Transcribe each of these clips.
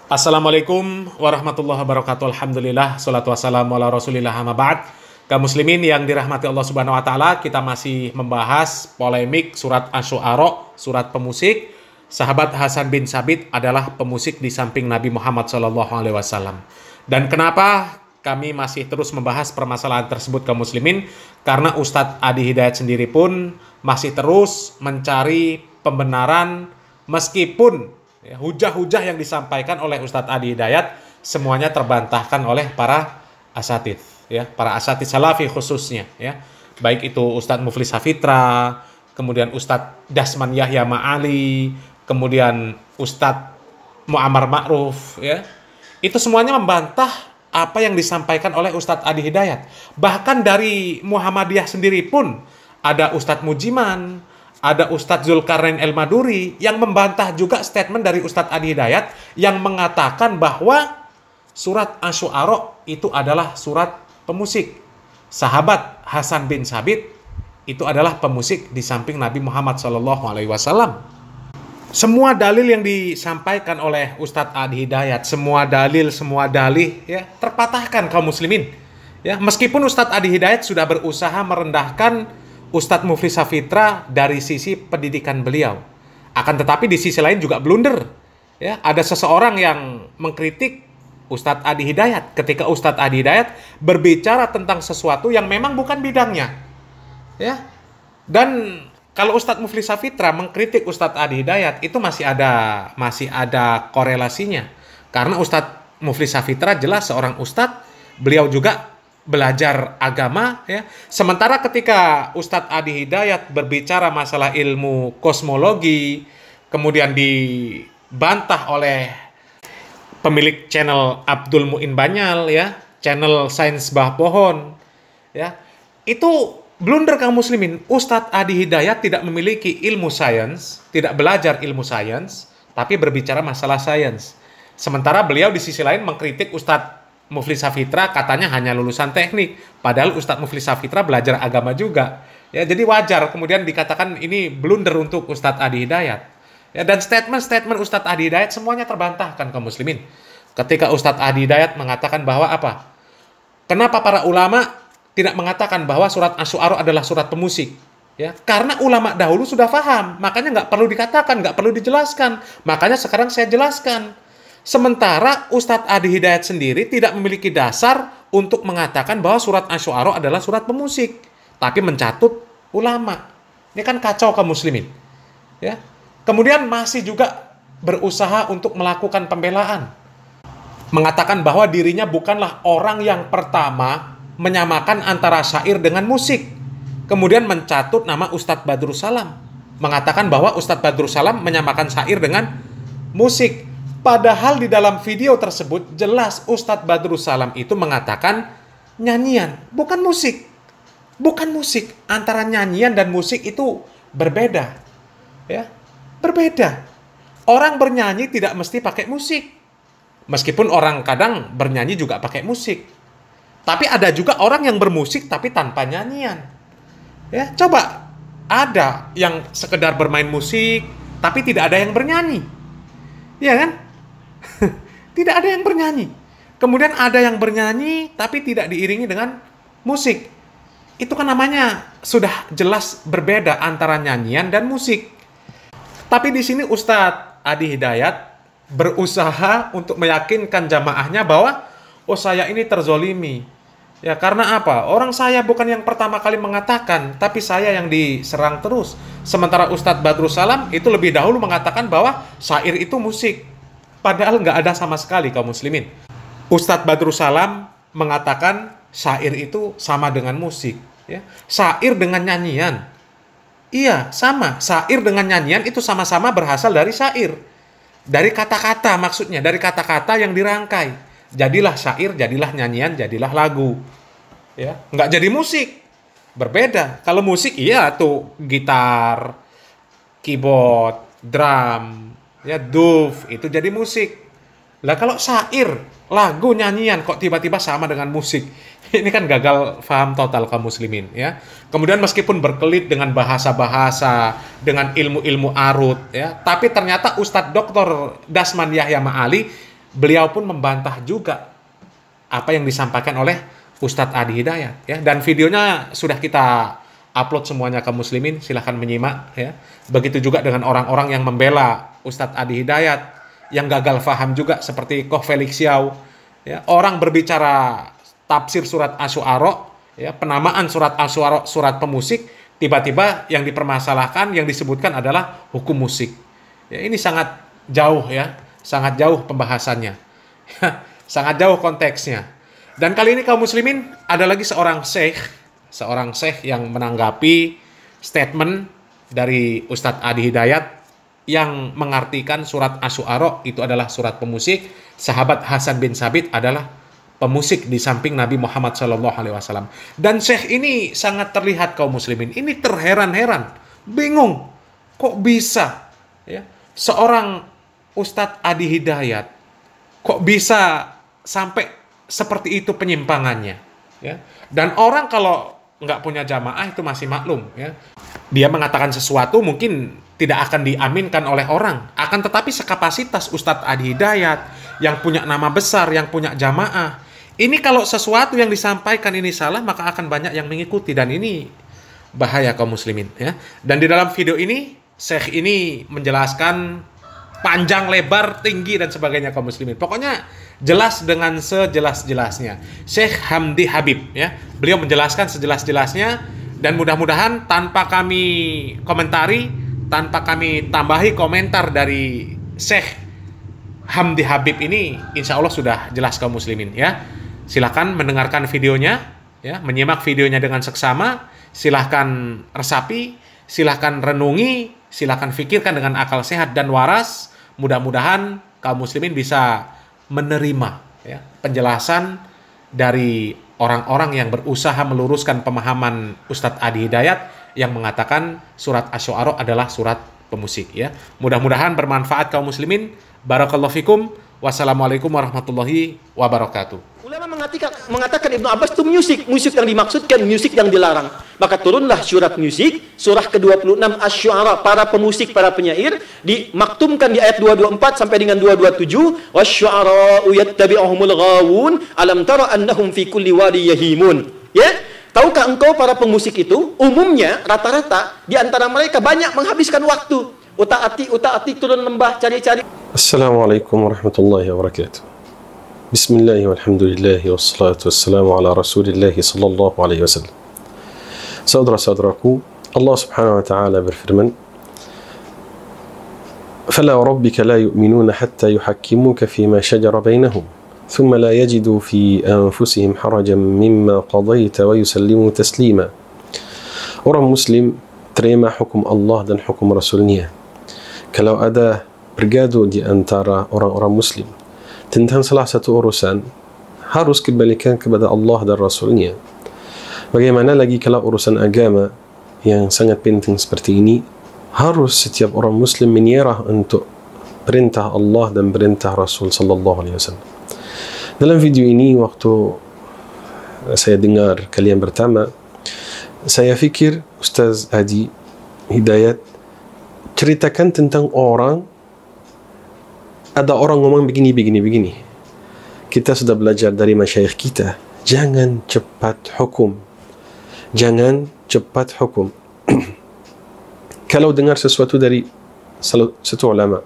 Assalamualaikum warahmatullahi wabarakatuh. Alhamdulillah, salatu wassalamu ala rasulillah amma ba'd. Kaum muslimin yang dirahmati Allah subhanahu wa ta'ala, kita masih membahas polemik surat Asy-Syu'ara, surat pemusik. Sahabat Hasan bin Sabit adalah pemusik di samping Nabi Muhammad SAW. Dan kenapa kami masih terus membahas permasalahan tersebut kaum muslimin? Karena Ustadz Adi Hidayat sendiri pun masih terus mencari pembenaran meskipun hujah-hujah yang disampaikan oleh Ustadz Adi Hidayat semuanya terbantahkan oleh para asatidz, para asatidz salafi khususnya, baik itu Ustadz Muflis Safitra, kemudian Ustadz Dasman Yahya Ma'ali, kemudian Ustadz Muammar Ma'ruf, itu semuanya membantah apa yang disampaikan oleh Ustadz Adi Hidayat. Bahkan dari Muhammadiyah sendiri pun ada Ustadz Mujiman, ada Ustadz Zulkarnain El-Maduri yang membantah juga statement dari Ustadz Adi Hidayat yang mengatakan bahwa surat Asy-Syu'ara itu adalah surat pemusik. Sahabat Hasan bin Sabit itu adalah pemusik di samping Nabi Muhammad SAW. Semua dalil yang disampaikan oleh Ustadz Adi Hidayat, semua dalil, semua dalih terpatahkan kaum muslimin. Meskipun Ustadz Adi Hidayat sudah berusaha merendahkan Ustadz Muflis Safitra dari sisi pendidikan beliau. Akan tetapi di sisi lain juga blunder. Ada seseorang yang mengkritik Ustadz Adi Hidayat ketika Ustadz Adi Hidayat berbicara tentang sesuatu yang memang bukan bidangnya. Dan kalau Ustadz Muflis Safitra mengkritik Ustadz Adi Hidayat itu masih ada korelasinya. Karena Ustadz Muflis Safitra jelas seorang ustadz, beliau juga belajar agama, Sementara ketika Ustadz Adi Hidayat berbicara masalah ilmu kosmologi, kemudian dibantah oleh pemilik channel Abdul Muin Banyal, channel Sains Bah Pohon, itu blunder kaum muslimin. Ustadz Adi Hidayat tidak memiliki ilmu sains, tidak belajar ilmu sains, tapi berbicara masalah sains. Sementara beliau di sisi lain mengkritik Ustadz Muflis Safitra, katanya hanya lulusan teknik. Padahal Ustadz Muflis Safitra belajar agama juga. Jadi wajar kemudian dikatakan ini blunder untuk Ustadz Adi Hidayat. Dan statement Ustadz Adi Hidayat semuanya terbantahkan kaum muslimin. Ketika Ustadz Adi Hidayat mengatakan bahwa apa? Kenapa para ulama tidak mengatakan bahwa surat Asy-Syu'ara adalah surat pemusik? Karena ulama dahulu sudah paham. Makanya nggak perlu dikatakan, nggak perlu dijelaskan. Makanya sekarang saya jelaskan. Sementara Ustadz Adi Hidayat sendiri tidak memiliki dasar untuk mengatakan bahwa surat Asy-Syu'ara adalah surat pemusik, tapi mencatut ulama. Ini kan kacau kaum muslimin. Kemudian masih juga berusaha untuk melakukan pembelaan, mengatakan bahwa dirinya bukanlah orang yang pertama menyamakan antara syair dengan musik. Kemudian mencatut nama Ustadz Badrus Salam, mengatakan bahwa Ustadz Badrus Salam menyamakan syair dengan musik. Padahal di dalam video tersebut jelas Ustadz Badrus Salam itu mengatakan nyanyian, bukan musik. Bukan musik. Antara nyanyian dan musik itu berbeda. Berbeda. Orang bernyanyi tidak mesti pakai musik. Meskipun orang kadang bernyanyi juga pakai musik. Tapi ada juga orang yang bermusik tapi tanpa nyanyian. Coba ada yang sekedar bermain musik tapi tidak ada yang bernyanyi. Iya kan? Tidak ada yang bernyanyi. Kemudian ada yang bernyanyi tapi tidak diiringi dengan musik. Itu kan namanya sudah jelas berbeda antara nyanyian dan musik. Tapi di sini Ustadz Adi Hidayat berusaha untuk meyakinkan jamaahnya bahwa saya ini terzolimi. Karena apa? Orang saya bukan yang pertama kali mengatakan, tapi saya yang diserang terus. Sementara Ustadz Badrus Salam itu lebih dahulu mengatakan bahwa syair itu musik. Padahal nggak ada sama sekali kaum muslimin. Ustadz Badrus Salam mengatakan syair itu sama dengan musik. Syair dengan nyanyian. Iya, sama. Syair dengan nyanyian itu sama-sama berasal dari syair. Dari kata-kata maksudnya, dari kata-kata yang dirangkai. Jadilah syair, jadilah nyanyian, jadilah lagu. Nggak jadi musik. Berbeda. Kalau musik, iya tuh gitar, keyboard, drum, duf, itu jadi musik. Lah kalau syair, lagu, nyanyian kok tiba-tiba sama dengan musik? Ini kan gagal faham total kaum muslimin, Kemudian meskipun berkelit dengan bahasa-bahasa, dengan ilmu-ilmu arut, tapi ternyata Ustadz Dr. Dasman Yahya Ma'ali beliau pun membantah juga apa yang disampaikan oleh Ustadz Adi Hidayat ya, dan videonya sudah kita upload semuanya ke muslimin, silahkan menyimak ya. Begitu juga dengan orang-orang yang membela Ustadz Adi Hidayat yang gagal faham juga seperti Koh Felix Xiao ya. Orang berbicara tafsir surat Asy-Syu'ara ya, penamaan surat Asy-Syu'ara surat pemusik, tiba-tiba yang dipermasalahkan, yang disebutkan adalah hukum musik ya. Ini sangat jauh ya, sangat jauh pembahasannya sangat jauh konteksnya. Dan kali ini kaum muslimin ada lagi seorang syekh yang menanggapi statement dari Ustadz Adi Hidayat yang mengartikan surat Asy-Syu'ara itu adalah surat pemusik. Sahabat Hasan bin Sabit adalah pemusik di samping Nabi Muhammad SAW. Dan syekh ini sangat terlihat kaum muslimin ini terheran-heran, bingung, kok bisa ya seorang Ustadz Adi Hidayat kok bisa sampai seperti itu penyimpangannya ya. Dan orang kalau nggak punya jamaah itu masih maklum ya, dia mengatakan sesuatu mungkin tidak akan diaminkan oleh orang, akan tetapi sekapasitas Ustadz Adi Hidayat yang punya nama besar, yang punya jamaah, ini kalau sesuatu yang disampaikan ini salah, maka akan banyak yang mengikuti, dan ini bahaya kaum muslimin ya. Dan di dalam video ini syekh ini menjelaskan panjang, lebar, tinggi, dan sebagainya kaum muslimin. Pokoknya jelas dengan sejelas-jelasnya. Syekh Hamdi Habib ya, beliau menjelaskan sejelas-jelasnya, dan mudah-mudahan tanpa kami komentari, tanpa kami tambahi komentar dari Syekh Hamdi Habib ini, insya Allah sudah jelas kaum muslimin ya. Silakan mendengarkan videonya ya, menyimak videonya dengan seksama, silahkan resapi, silahkan renungi, silahkan fikirkan dengan akal sehat dan waras. Mudah-mudahan kaum muslimin bisa menerima ya, penjelasan dari orang-orang yang berusaha meluruskan pemahaman Ustadz Adi Hidayat yang mengatakan surat Asy-Syu'ara adalah surat pemusik ya. Mudah-mudahan bermanfaat kaum muslimin. Barakallahu fikum. Wassalamualaikum warahmatullahi wabarakatuh. Ulama mengatakan Ibnu Abbas itu musik yang dimaksudkan, musik yang dilarang. Maka turunlah surat musik, surah ke-26 Asy-Syu'ara, para pemusik, para penyair, dimaktumkan di ayat 224 sampai dengan 227. Wasy-syu'ara'u yattabi'uhumul ghawun, alam tara annahum fi kulli wadi yahimun. Ya, tahukah engkau para pemusik itu umumnya rata-rata di antara mereka banyak menghabiskan waktu utak-atik turun lembah cari-cari. Assalamualaikum warahmatullahi wabarakatuh. Bismillah walhamdulillah wassalatu wassalamu ala rasulillah sallallahu alaihi wasallam. Saudara-saudaraku, Allah subhanahu wa ta'ala berfirman, فَلَا رَبِّكَ لَا يُؤْمِنُونَ حَتَّى يُحَكِّمُوكَ فِيمَا شَجَرَ بَيْنَهُمْ ثُمَّ لَا يَجِدُوا فِي أَنفُسِهِمْ حَرَجًا مِمَّا قَضَيْتَ وَيُسَلِّمُوا تَسْلِيمًا. Orang muslim terima hukum Allah dan hukum Rasulnya. Kalau ada bergaduh di antara orang-orang muslim tentang salah satu urusan, harus kembalikan kepada Allah dan Rasulnya. Bagaimana lagi kalau urusan agama yang sangat penting seperti ini, harus setiap orang muslim menyerah untuk perintah Allah dan perintah Rasul sallallahu alaihi wasallam. Dalam video ini, waktu saya dengar kalian pertama, saya fikir Ustaz Adi Hidayat ceritakan tentang ada orang ngomong begini. Kita sudah belajar dari masyayikh kita, jangan cepat hukum. Kalau dengar sesuatu dari satu ulama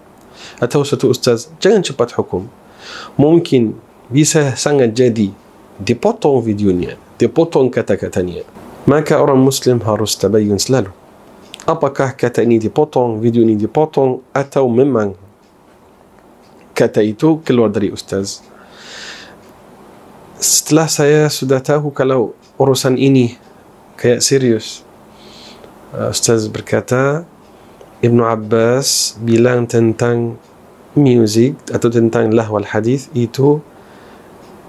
atau satu ustaz, jangan cepat hukum. Mungkin bisa sangat jadi dipotong videonya, dipotong kata-katanya. Maka orang muslim harus tabayyun selalu. Apakah kata ini dipotong, video ini dipotong, atau memang kata itu keluar dari ustaz. Setelah saya sudah tahu kalau urusan ini kayak serius, ustaz berkata Ibnu Abbas bilang tentang music atau tentang lahwal hadis itu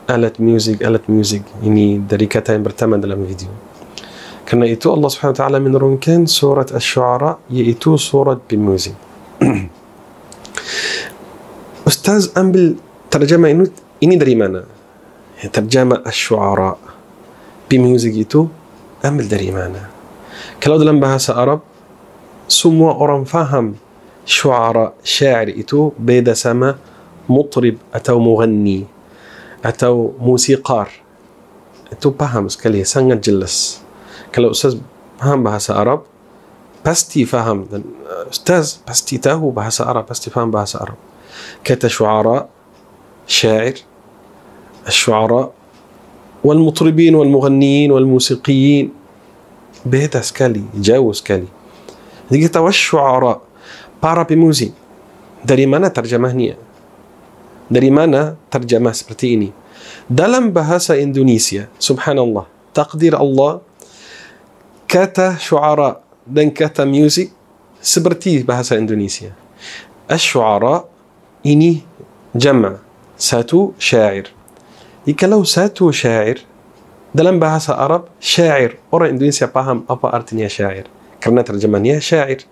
alat musik. Ini dari kata yang pertama dalam video. Karena itu Allah Subhanahu wa taala menurunkan surat Asy-Syu'ara, yaitu surat bermusik. Ustaz ambil terjemah ini dari mana? Terjemah Asy-Syu'ara bermusik itu ambil dari mana? Kalau dalam bahasa Arab semua orang faham syu'ara, syair itu beda sama mutrib atau mughanni atau musikar, itu paham sekali, sangat jelas. Kalau Ustaz faham bahasa Arab, pasti faham, dan Ustaz pasti tahu bahasa Arab, pasti faham bahasa Arab. Kata syu'ara, syair, الشعراء والمطربين والمغنيين والموسيقيين beda sekali, jauh sekali. Jadi kita wasyu'ara, para pemusik. Dari mana terjemahnya? Dari mana terjemah seperti ini? Dalam bahasa Indonesia, subhanallah, takdir Allah, kata syu'ara dan kata musik seperti bahasa Indonesia. Asy-syu'ara ini jama', satu syair. Jikalau satu syair, dalam bahasa Arab, syair, orang Indonesia paham apa artinya syair, karena terjemahannya syair,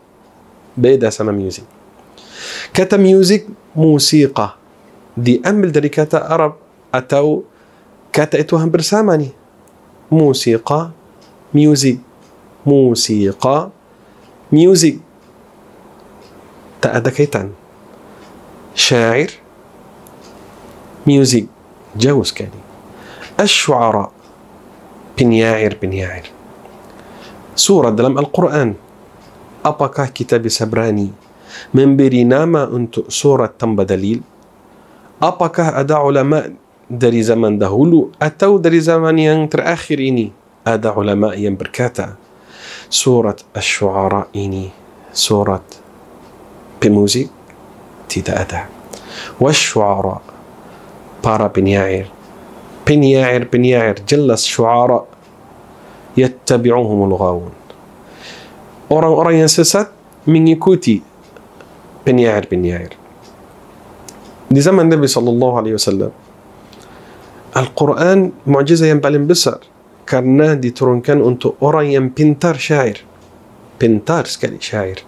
beda sama musik. Kata musik, musiqa, diambil dari kata Arab, atau kata itu hampir sama nih. Musiqa, music, musiqa, music, tak ada kaitan. Syair, music, jauh sekali. Asy-syu'ara, penyair. Surah dalam Al-Quran, apakah kita bisa berani memberi nama untuk surat tanpa dalil? Apakah ada ulama dari zaman dahulu atau dari zaman yang terakhir ini, ada ulama yang berkata surat Asy-syu'ara ini surat pemusik? Tidak ada. Wasy-syu'ara, para penyair, jelas syu'ara, yattabi'uhumul ghawun, orang-orang yang sesat mengikuti penyair. Di zaman Nabi SAW, Al-Quran mukjizat yang paling besar karena diturunkan untuk orang yang pintar syair, pintar sekali syair.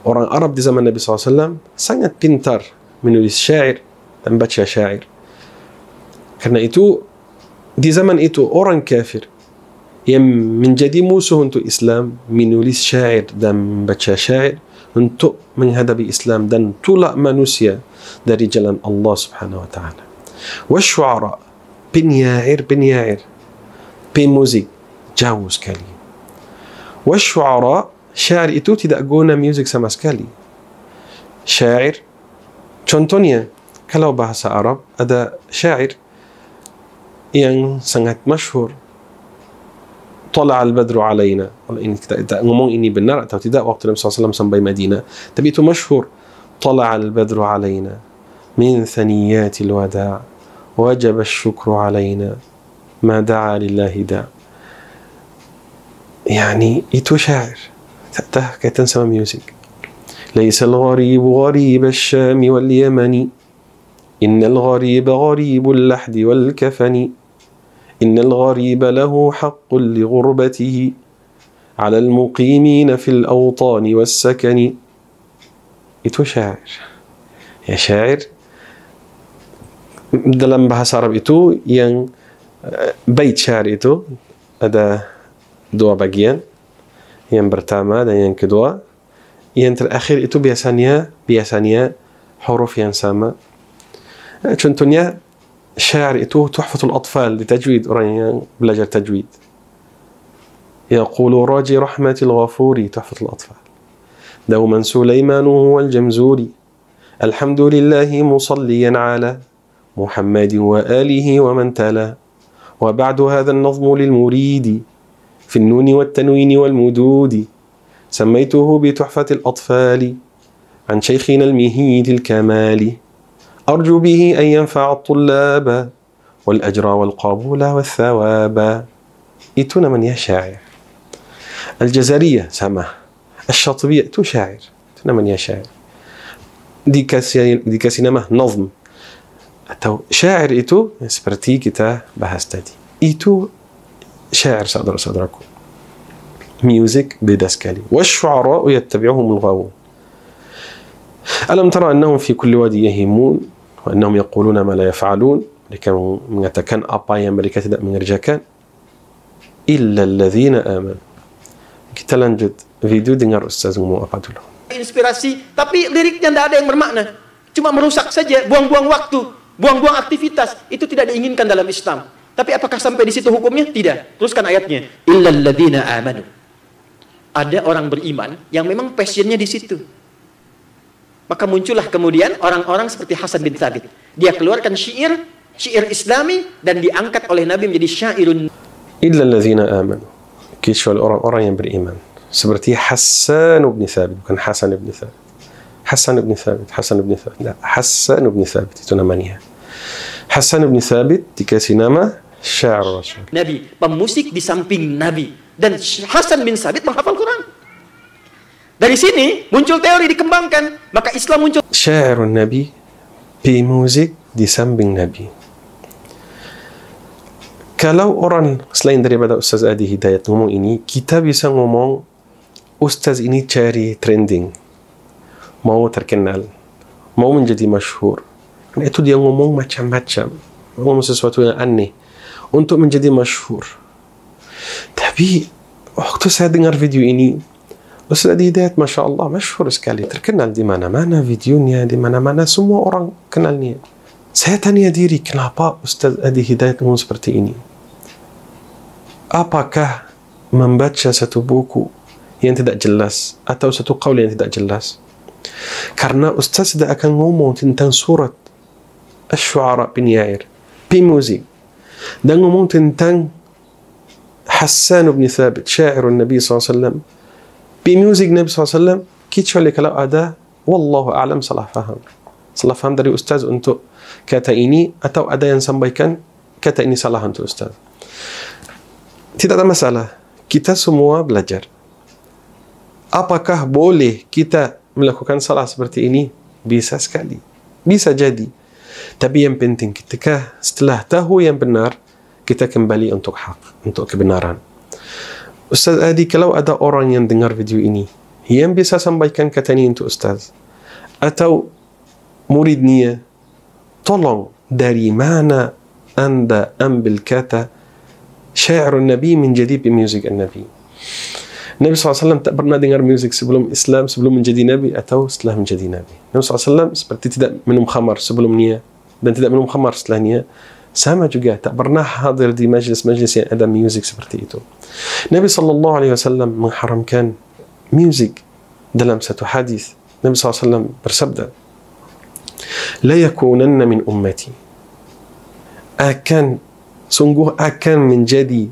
Orang Arab di zaman Nabi SAW sangat pintar menulis syair dan baca syair. Karena itu di zaman itu orang kafir yang menjadi musuh untuk Islam menulis syair dan baca syair untuk menghadapi Islam dan tolak manusia dari jalan Allah Subhanahu wa taala. Wasyu'ara, penyair, pemusik, jauh sekali. Wasyu'ara, syair itu tidak guna musik sama sekali. Syair, contohnya kalau bahasa Arab ada syair yang sangat masyhur, Tala al-badru alaina. Ini kita ngomong ini benar atau tidak waktu Nabi SAW sampai Madinah, tapi itu masyhur. Tala al-badru alaina min thaniyatil wada' wajaba asyukru alaina ma da'a lillahi da'. Yani itu syair, tak ada kaitan sama musik. Laisa al-gharibu gharib asy-syami wal yamani, innal ghariba gharibul lahdi wal kafani. إن الغريب له حق لغربته على المقيمين في الأوطان والسكن. Itu syair. Ya, syair dalam bahasa Arab itu yang bait syair itu ada dua bagian, yang pertama dan yang kedua. Yang terakhir itu biasanya huruf yang sama. Contohnya syair itu tuhfatul atfal, ditajwid, orang yang belajar tajwid. Yaqulu raji rahmatil ghafuri, tuhfatul atfal. Dauman Sulaimanuhu wal Jamzuri, alhamdulillahi musalliyan ala Muhammadin wa alihi wa man tala. Wa ba'du hadha an-nazmu lil muridi fi an-nun wat tanwin wal mududi. Sammaytuhu bi tuhfatil atfali an shaykhina al-mihid al-kamali. أرجو به أن ينفع الطلاب والأجر والقبول والثواب. إتونا من يا شاعر. الجزرية سما، الشاطبية تو شاعر، إتونا من يا شاعر. دي كسينما نظم atau syair itu seperti kita bahas tadi. Itu syair, saudara-saudaraku. Music beda sekali. Wasyu'ara yattabi'uhumul ghawun. Alam tara annahum fi kulli wadi yahimun wa annahum yaquluna ma la yaf'alun. Mereka mengatakan apa yang mereka tidak mengerjakan. Illa alladhina amanu. Kita lanjut video dengar Ustaz ngomong apa dulu. Inspirasi, tapi liriknya tidak ada yang bermakna. Cuma merusak saja, buang-buang waktu, buang-buang aktivitas. Itu tidak diinginkan dalam Islam. Tapi apakah sampai di situ hukumnya? Tidak. Teruskan ayatnya. Illal ladzina amanu. Ada orang beriman yang memang passionnya di situ. Maka muncullah kemudian orang-orang seperti Hasan bin Thabit. Dia keluarkan syair Islami dan diangkat oleh Nabi menjadi syairun. Illal ladzina amanu. Kecuali orang-orang yang beriman. Seperti Hasan bin Thabit, bukan Hasan bin Thabit. Hasan bin Thabit. Tidak, Hasan bin Thabit itu namanya. Hasan bin Thabit dikasih nama syair Rasul. Nabi, pemusik di samping Nabi. Dan Hasan bin Thabit menghafal Quran. Dari sini muncul teori dikembangkan. Maka Islam muncul. Syairun Nabi, pemusik di samping Nabi. Kalau orang selain daripada Ustaz Adi Hidayat ngomong ini, kita bisa ngomong Ustaz ini cari trending, mau terkenal, mau menjadi masyhur. Karena itu dia ngomong macam-macam, ngomong sesuatu yang aneh untuk menjadi masyhur. Tapi waktu saya dengar video ini, Ustaz Adi Hidayat Masya Allah masyhur sekali, terkenal di mana-mana videonya, di mana-mana semua orang kenalnya. Saya tanya diri, kenapa Ustaz Adi Hidayat ngomong seperti ini? Apakah membaca satu buku yang tidak jelas atau satu qaul yang tidak jelas? Karena Ustaz tidak akan ngomong tentang surat Asy-Syu'ara penyair, pemusik, dan ngomong tentang Hasan bin Thabit, syairun Nabi SAW, pemusik Nabi SAW, kecuali kalau ada wallahu a'lam salah faham dari Ustaz untuk kata ini, atau ada yang sampaikan kata ini salah untuk Ustaz. Tidak ada masalah, kita semua belajar. Apakah boleh kita melakukan salah seperti ini? Bisa sekali, bisa jadi. Tapi yang penting ketika setelah tahu yang benar, kita kembali untuk hak, untuk kebenaran. Ustaz Adi, kalau ada orang yang dengar video ini yang bisa sampaikan kata ini untuk Ustaz, atau muridnya, tolong dari mana anda ambil kata syairun Nabi menjadi pemusik Nabi? Nabi SAW tak pernah dengar musik sebelum Islam, sebelum menjadi Nabi atau setelah menjadi Nabi. Nabi SAW seperti tidak minum khamar sebelumnya dan tidak minum khamar setelahnya. Sama juga, tak pernah hadir di majlis-majlis yang ada musik seperti itu. Nabi SAW mengharamkan musik dalam satu hadis. Nabi SAW bersabda, La yakunanna min ummati, sungguh akan menjadi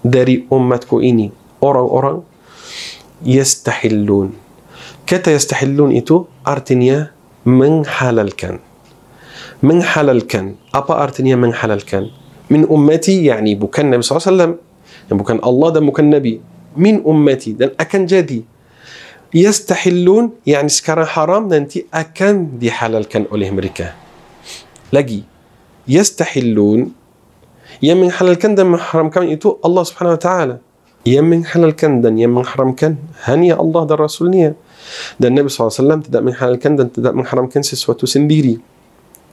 dari umatku ini orang-orang yastahillun. Kata yastahillun itu artinya menghalalkan. Menghalalkan. Apa artinya menghalalkan? Min ummati, yani bukan Nabi SAW, yang bukan Allah dan bukan Nabi. Min ummati, dan akan jadi. Yastahillun, yani sekarang haram, nanti akan dihalalkan oleh mereka. Lagi, yastahillun, yang menghalalkan dan mengharamkan itu Allah Subhanahu wa Ta'ala. Yang menghalalkan dan yang mengharamkan hanya Allah dan Rasulnya. Dan Nabi SAW tidak menghalalkan dan tidak mengharamkan sesuatu sendiri.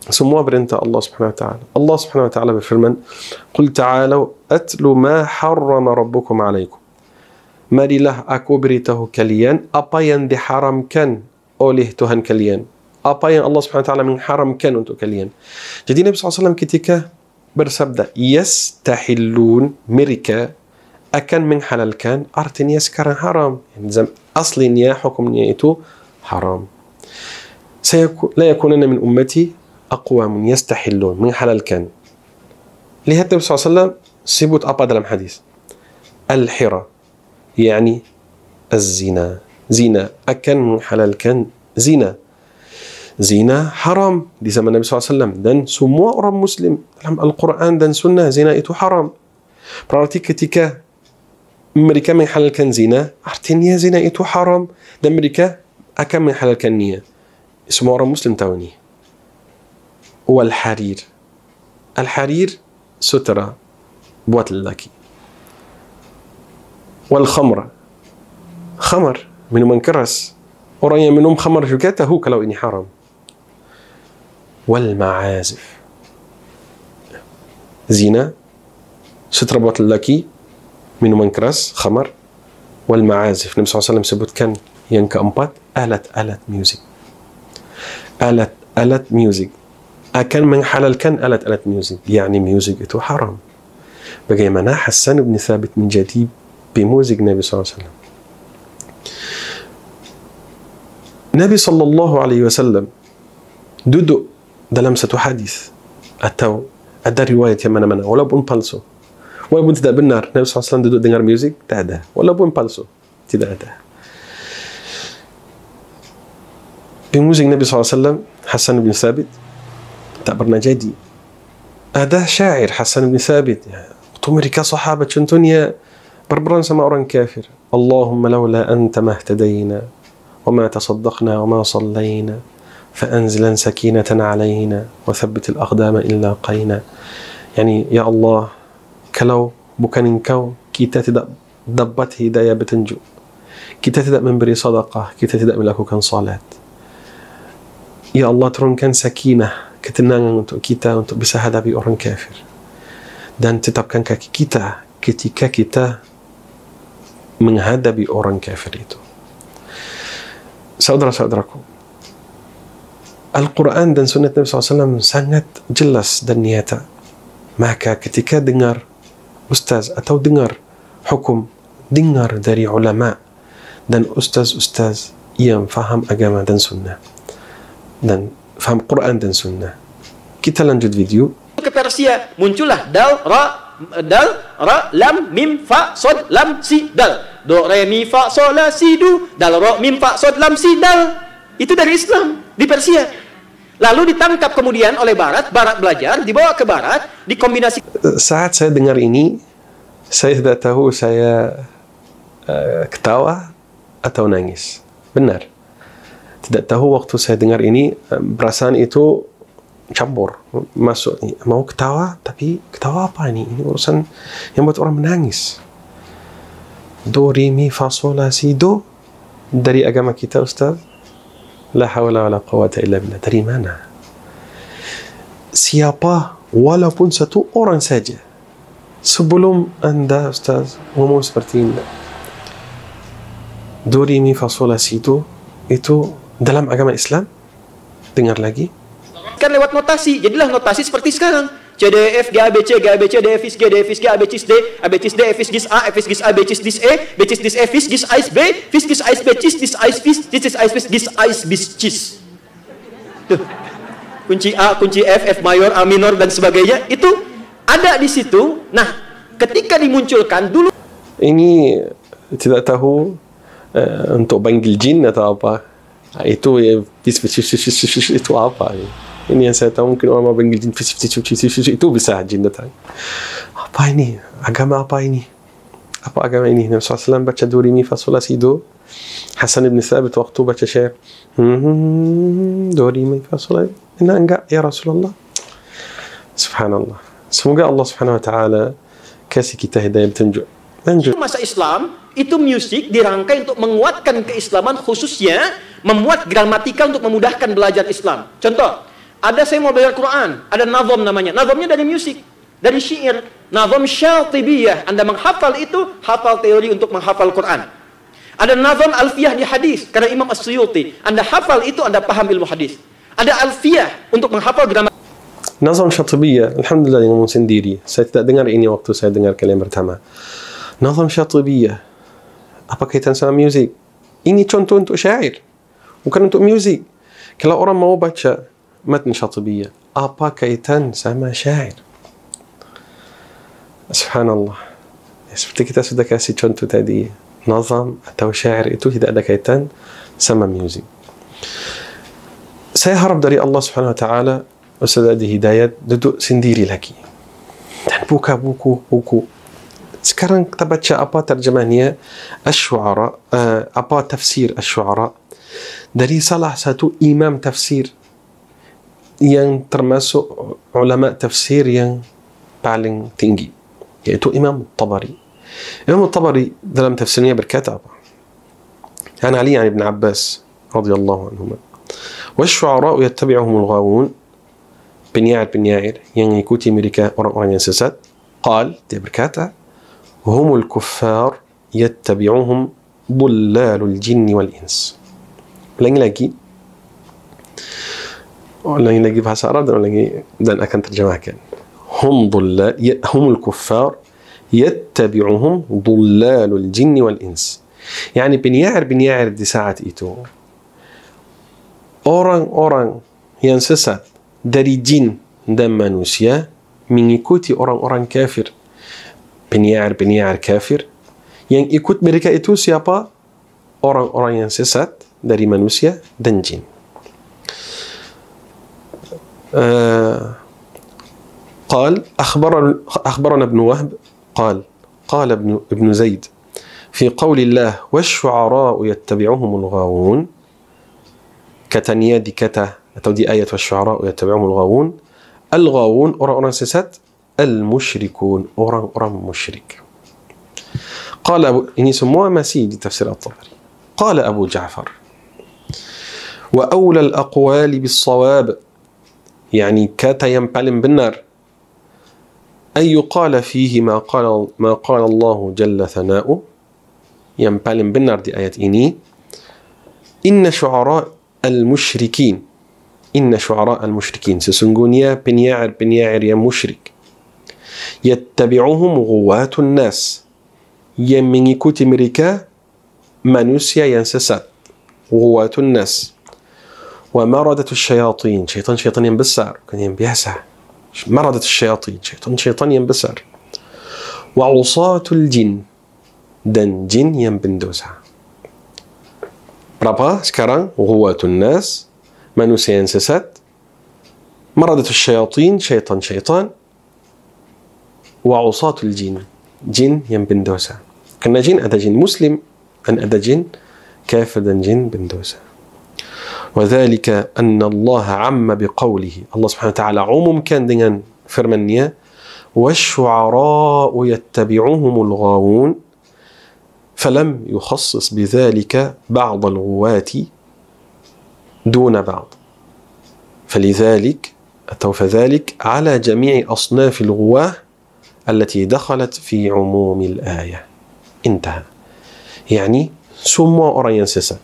Semua perintah Allah Subhanahu wa Ta'ala. Allah Subhanahu wa Ta'ala berfirman, Qul ta'alau atlu ma harrama rabbukum alaikum. Marilah aku beritahu kalian apa yang diharamkan oleh Tuhan kalian. Apa yang Allah Subhanahu wa Ta'ala mengharamkan untuk kalian. Jadi Nabi SAW ketika bersabda yastahillun, mereka akan menghalalkan, artinya sekarang haram. Aslinya hukumnya itu haram. La yakunanna min ummati aqwamun yastahillun, menghalalkan. Lihat Nabi SAW sebut apa dalam hadis? Al-hira, yani az-zina. Zina, akan menghalalkan zina. Zina haram di zaman Nabi SAW, dan semua orang Muslim dalam Al-Quran dan Sunnah zina itu haram. Berarti ketika mereka menghalalkan zina, artinya zina itu haram, dan mereka akan menghalalkannya. Semua orang Muslim tahu ini. Wal harir, al harir sutra buat lelaki. Wal khamra, khamar minuman keras, orang yang minum khamar juga tahu kalau ini haram. Wal ma'azif, zina sutra buat lelaki, minuman keras, khamar. Wal ma'azif, Nabi SAW sebutkan yang keempat, alat-alat musik. alat musik, akan menghalalkan alat-alat musik, yakni musik itu haram. Bagaimana Hassan bin Thabit menjadi pemusik Nabi SAW? Nabi SAW duduk dalam satu hadis atau ada riwayat yang mana-mana, walaupun palsu, walaupun tidak benar, Nabi SAW duduk dengar musik, tak ada. Walaupun palsu, tidak ada. Pemusik Nabi SAW, Hassan bin Thabit, tak pernah jadi. Ada syair Hassan bin Thabit, waktu mereka sahabat contohnya berperang sama orang kafir. Allahumma laula anta mahtadayna wa ma tasaddaqna wa ma sallayna فأنزلا سكينة علينا وثبت الأقدام إلا قينا. يعني يا الله, kalau bukan engkau, kita tidak dapat hidayah petunjuk, kita tidak memberi sedekah, kita tidak melakukan salat. Ya Allah, turunkan sakinah, ketenangan untuk kita untuk bisa hadapi orang kafir, dan tetapkan kaki kita ketika kita menghadapi orang kafir itu. Saudara-saudaraku, Al-Quran dan Sunnah Nabi SAW sangat jelas dan nyata. Maka ketika dengar ustaz atau dengar hukum, dengar dari ulama dan ustaz-ustaz yang faham agama dan sunnah dan faham Quran dan sunnah. Kita lanjut video. Ke Persia muncullah dal, ra, lam, mim, fa, sod, lam, si, dal. Do, re, mi, fa, sol, la, si, du. Dal, ro, mim, fa, sod, lam, si, dal. Itu dari Islam di Persia. Lalu ditangkap kemudian oleh Barat belajar, dibawa ke Barat, dikombinasi. Saat saya dengar ini, saya tidak tahu saya ketawa atau nangis. Benar. Tidak tahu waktu saya dengar ini, perasaan itu campur. Masuk, mau ketawa, tapi ketawa apa ini? Ini urusan yang buat orang menangis. Do, re, mi, fa, sol, la, si, do. Dari agama kita, Ustaz. La hawla wa la quwwata illa billah. Dari mana? Siapa, walaupun satu orang saja, sebelum anda Ustaz ngomong seperti ini, do, re, mi, fa, sol, la, si, do, itu dalam agama Islam? Dengar lagi. Kan lewat notasi. Jadilah notasi seperti sekarang. C, D, F, G, A, B, C, G, A, B, C, D, F, G, D, F, G, A, B, C, D, A, B, C, D, F, G, A, F, G, A, B, C, D, E, B, C, D, F, G, A, B, F, G, A, B, C, D, A, B, C, D, A, tuh. Kunci A, kunci F, F mayor, A minor dan sebagainya itu ada di situ. Nah, ketika dimunculkan dulu ini tidak tahu untuk panggil jin atau apa. Itu itu apa ya? Ini yang saya tahu, mungkin orang mau panggil jin itu bisa jin datang. Apa ini? Agama apa ini? Apa agama ini? Nabi SAW baca do, re, mi, fa, sol, la, si, do. Hassan bin Thabit waktu baca syair do, re, mi, fa, sol, la. Enggak ya Rasulullah. Subhanallah. Semoga Allah Subhanahu wa taala kasih kita hidayah petunjuk. Lanjut. Masa Islam itu musik dirangkai untuk menguatkan keislaman, khususnya membuat gramatika untuk memudahkan belajar Islam. Contoh, ada saya mau belajar Quran, ada nazam namanya. Nazamnya dari musik, dari syair. Nazam Syatibiyah. Anda menghafal itu, hafal teori untuk menghafal Quran. Ada nazam alfiyah di hadis, karena Imam As-Suyuti. Anda hafal itu, Anda paham ilmu hadis. Ada alfiyah untuk menghafal gramatika. Nazam Syatibiyah, alhamdulillah yang ngomong sendiri. Saya tidak dengar ini waktu saya dengar kalian pertama. Nazam Syatibiyah, apa kaitan sama musik? Ini contoh untuk syair, bukan untuk musik. Kalau orang mau baca matn Syatibiyah, apa kaitan sama syair? Subhanallah. Seperti kita sudah kasih contoh tadi, nazam atau syair itu tidak ada kaitan sama musik. Saya harap dari Allah Subhanahu wa taala Ustaz Adi Hidayat duduk sendiri lagi dan buka buku. Sekarang kita baca apa terjemahnya Asy-Syu'ara, apa tafsir Asy-Syu'ara dari salah satu imam tafsir yang termasuk ulama tafsir yang paling tinggi, yaitu Imam Tabari. Imam Tabari dalam tafsirnya berkata apa? An Ali an Ibn Abbas radhiyallahu anhuma. Wasy-syu'ara yattabi'uhum al-ghawun, penyair yang mengikuti mereka orang-orang yang sesat. Qal, dia berkata, humul kuffar yattabi'uhum dhullalul jinni wal ins. Ulangi lagi. lagi bahasa Arab dan akan terjemahkan. Hum humul kuffar yattabi'uhum dhullalul jinni wal ins. Yani penyair di saat itu orang-orang yang sesat dari jin dan manusia mengikuti orang-orang kafir. Penyair kafir yang ikut mereka itu siapa? Orang-orang yang sesat dari manusia dan jin. قال أخبرنا ابن وهب قال ابن زيد في قول الله والشعراء يتبعهم الغاوون كتنيا دي كتا أو دي آية والشعراء يتبعهم الغاوون الغاوون أورا سسات المشركون أورا مشرك قال إني سموها مسيد تفسير الطبري قال أبو جعفر وأولى الأقوال بالصواب يعني كاتا ينبلم بالنار أن يقال فيه ما قال الله جل ثناؤه ينبلم بالنار دي آيات إني إن شعراء المشركين سسنغونيا بنياعر يا مشرك يتبعهم غواة الناس يمني كوتي مريكا مانوسيا ينسسات غواة الناس ومردة الشياطين شيطان ينبسر كان ينبيسع مردة الشياطين شيطان ينبسر وعصاة الجن dan jin yang berdosa. Berapa sekarang? Ghuwatun nas, manusia yang sesat. Maradatul syayatin, syaitan. Wa usatul jin, jin yang berdosa. Karena jin ada jin muslim dan ada jin kafir dan jin berdosa. وذلك أن الله عم بقوله الله سبحانه وتعالى عموم كان dengan firman-Nya والشعراء يتبعهم الغاوون فلم يخصص بذلك بعض الغواة دون بعض فذلك على جميع أصناف الغواة التي دخلت في عموم الآية انتهى. يعني semua orang yang sesat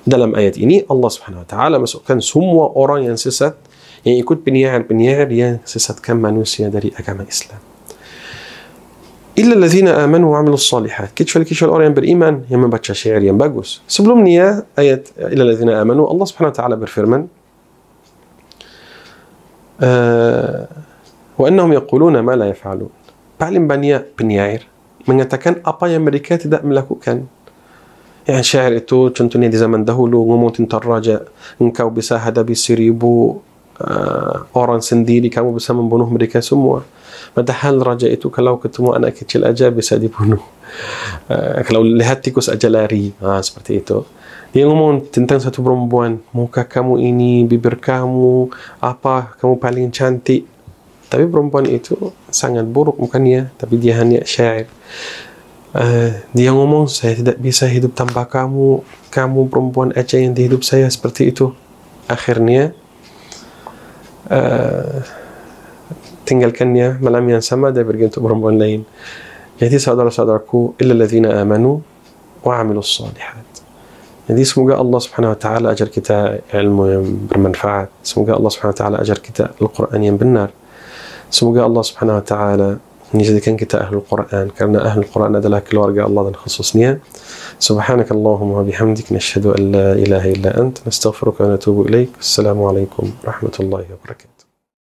dalam ayat ini Allah Subhanahu wa taala masukkan semua orang yang sesat yang ikut penyair yang sesatkan manusia dari agama Islam. Illa allazina amanu wa 'amilus shalihat. Kecuali orang yang beriman yang membaca syair yang bagus. Sebelumnya ayat illa allazina amanu Allah Subhanahu wa taala berfirman wa annahum yaquluna ma la yaf'alun. Paling banyak penyair mengatakan apa yang mereka tidak melakukan. Ya, syair itu contohnya di zaman dahulu ngomong tentang raja, engkau bisa hadapi 1000 orang sendiri, kamu bisa membunuh mereka semua. Padahal raja itu kalau ketemu anak kecil aja bisa dibunuh. Kalau lihat tikus aja lari. Seperti itu. Dia ngomong tentang satu perempuan, muka kamu ini, bibir kamu, apa, kamu paling cantik. Tapi perempuan itu sangat buruk mukanya, tapi dia hanya syair. Dia ngomong, saya tidak bisa hidup tanpa kamu, kamu perempuan aja yang di hidup saya, seperti itu. Akhirnya tinggalkannya malam yang sama dia pergi untuk perempuan lain. Jadi saudara-saudaraku, illa allazina amanu wa 'amilus shalihat. Jadi semoga Allah Subhanahu wa taala ajar kita ilmu yang bermanfaat. Semoga Allah Subhanahu wa taala ajar kita Al-Qur'an yang benar. Semoga Allah Subhanahu wa taala menjadikan kita ahlul Quran, karena ahlul Quran adalah keluarga Allah dan khususnya. Subhanakallahumma wa bihamdik nashhadu an la ilaha illa ant nastaghfiruka wa natubu ilaik. Assalamualaikum warahmatullahi wabarakatuh.